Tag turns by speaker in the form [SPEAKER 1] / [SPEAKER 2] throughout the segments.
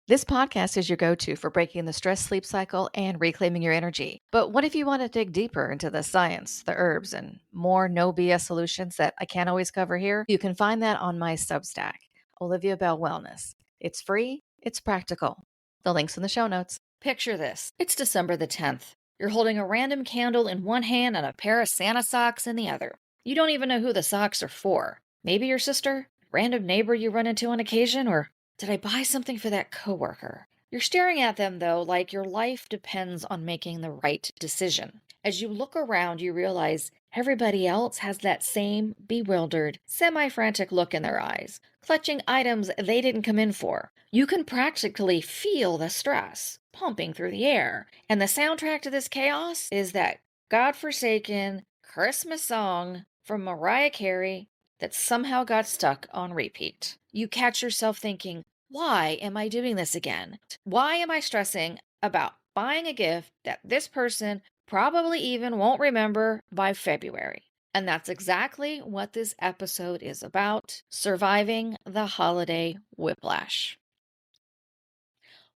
[SPEAKER 1] This podcast is your go-to for breaking the stress sleep cycle and reclaiming your energy. But what if you want to dig deeper into the science, the herbs, and more no BS solutions that I can't always cover here? You can find that on my Substack, Olivia Bell Wellness. It's free, it's practical. The link's in the show notes. Picture this. It's December the 10th. You're holding a random candle in one hand and a pair of Santa socks in the other. You don't even know who the socks are for. Maybe your sister, random neighbor you run into on occasion, or did I buy something for that coworker? You're staring at them, though, like your life depends on making the right decision. As you look around, you realize everybody else has that same bewildered, semi-frantic look in their eyes, clutching items they didn't come in for. You can practically feel the stress pumping through the air. And the soundtrack to this chaos is that godforsaken Christmas song from Mariah Carey that somehow got stuck on repeat. You catch yourself thinking, why am I doing this again? Why am I stressing about buying a gift that this person probably even won't remember by February? And that's exactly what this episode is about: surviving the holiday whiplash.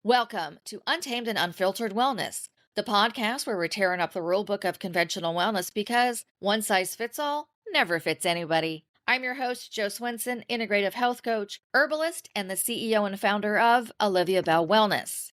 [SPEAKER 1] Welcome to Untamed and Unfiltered Wellness, the podcast where we're tearing up the rule book of conventional wellness because one size fits all never fits anybody. I'm your host, Jo Swenson, integrative health coach, herbalist, and the CEO and founder of Olivia Bell Wellness.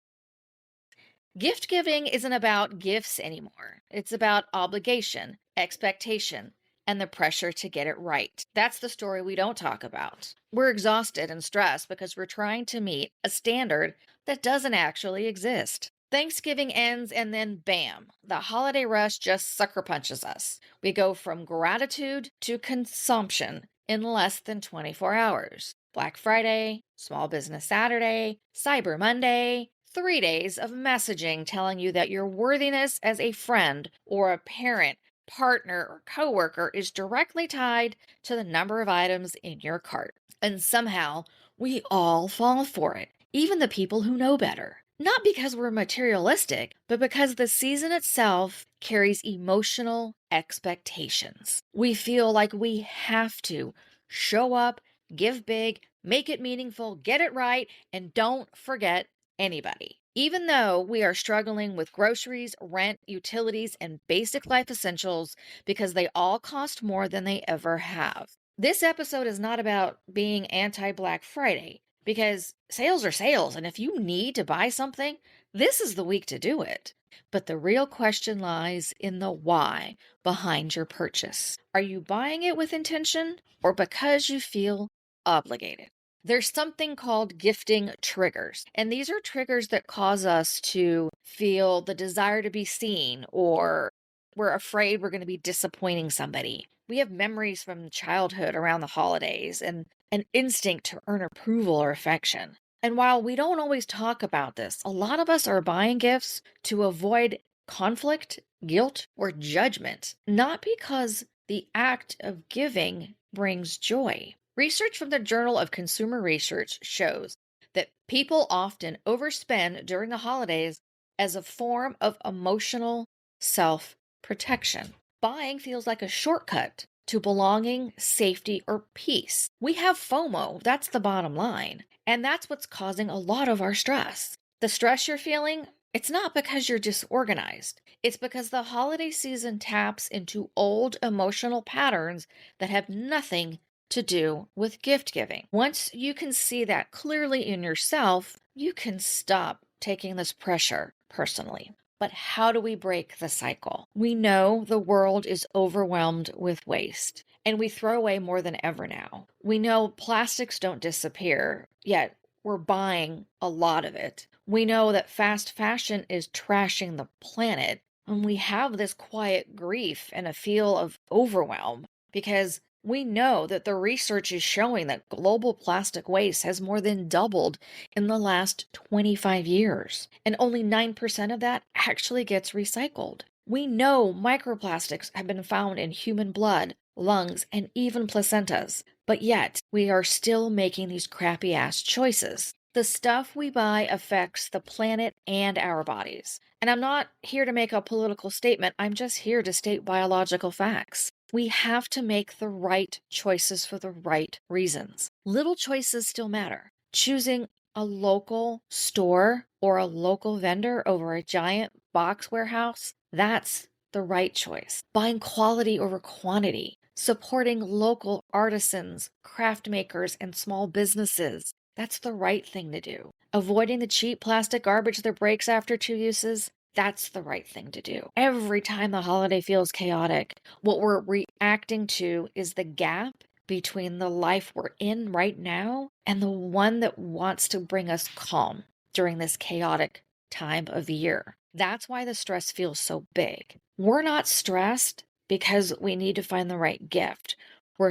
[SPEAKER 1] Gift giving isn't about gifts anymore. It's about obligation, expectation, and the pressure to get it right. That's the story we don't talk about. We're exhausted and stressed because we're trying to meet a standard that doesn't actually exist. Thanksgiving ends and then bam, the holiday rush just sucker punches us. We go from gratitude to consumption in less than 24 hours. Black Friday, Small Business Saturday, Cyber Monday, 3 days of messaging telling you that your worthiness as a friend or a parent, partner, or coworker is directly tied to the number of items in your cart. And somehow, we all fall for it, even the people who know better. Not because we're materialistic, but because the season itself carries emotional expectations. We feel like we have to show up, give big, make it meaningful, get it right, and don't forget anybody. Even though we are struggling with groceries, rent, utilities, and basic life essentials because they all cost more than they ever have. This episode is not about being anti-Black Friday, because sales are sales, and if you need to buy something, this is the week to do it. But the real question lies in the why behind your purchase. Are you buying it with intention or because you feel obligated? There's something called gifting triggers, and these are triggers that cause us to feel the desire to be seen, or we're afraid we're going to be disappointing somebody. We have memories from childhood around the holidays and an instinct to earn approval or affection. And while we don't always talk about this, a lot of us are buying gifts to avoid conflict, guilt, or judgment, not because the act of giving brings joy. Research from the Journal of Consumer Research shows that people often overspend during the holidays as a form of emotional self-protection. Buying feels like a shortcut to belonging, safety, or peace. We have FOMO, that's the bottom line. And that's what's causing a lot of our stress. The stress you're feeling, it's not because you're disorganized. It's because the holiday season taps into old emotional patterns that have nothing to do with gift giving. Once you can see that clearly in yourself, you can stop taking this pressure personally. But how do we break the cycle? We know the world is overwhelmed with waste, and we throw away more than ever now. We know plastics don't disappear, yet we're buying a lot of it. We know that fast fashion is trashing the planet, and we have this quiet grief and a feel of overwhelm because we know that the research is showing that global plastic waste has more than doubled in the last 25 years, and only 9% of that actually gets recycled. We know microplastics have been found in human blood, lungs, and even placentas, but yet we are still making these crappy-ass choices. The stuff we buy affects the planet and our bodies. And I'm not here to make a political statement, I'm just here to state biological facts. We have to make the right choices for the right reasons. Little choices still matter. Choosing a local store or a local vendor over a giant box warehouse, that's the right choice. Buying quality over quantity, supporting local artisans, craft makers, and small businesses, that's the right thing to do. Avoiding the cheap plastic garbage that breaks after 2 uses, that's the right thing to do. Every time the holiday feels chaotic, what we're reacting to is the gap between the life we're in right now and the one that wants to bring us calm during this chaotic time of year. That's why the stress feels so big. We're not stressed because we need to find the right gift. We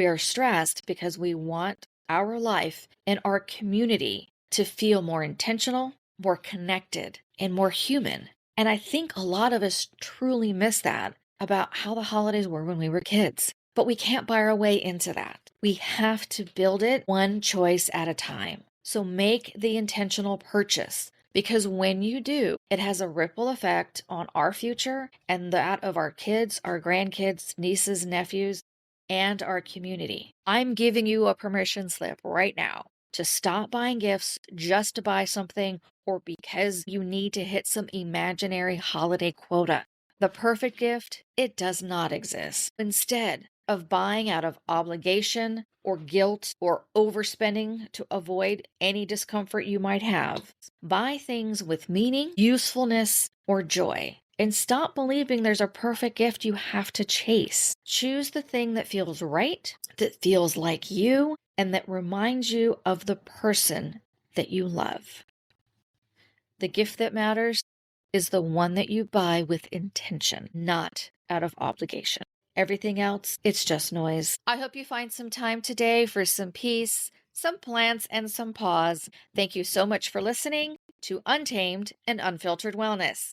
[SPEAKER 1] are stressed because we want our life and our community to feel more intentional, more connected, and more human. And I think a lot of us truly miss that about how the holidays were when we were kids. But we can't buy our way into that. We have to build it one choice at a time. So make the intentional purchase, because when you do, it has a ripple effect on our future and that of our kids, our grandkids, nieces, nephews, and our community. I'm giving you a permission slip right now to stop buying gifts just to buy something or because you need to hit some imaginary holiday quota. The perfect gift, it does not exist. Instead of buying out of obligation or guilt or overspending to avoid any discomfort you might have, buy things with meaning, usefulness, or joy. And stop believing there's a perfect gift you have to chase. Choose the thing that feels right, that feels like you, and that reminds you of the person that you love. The gift that matters is the one that you buy with intention, not out of obligation. Everything else, it's just noise. I hope you find some time today for some peace, some plants, and some paws. Thank you so much for listening to Untamed and Unfiltered Wellness.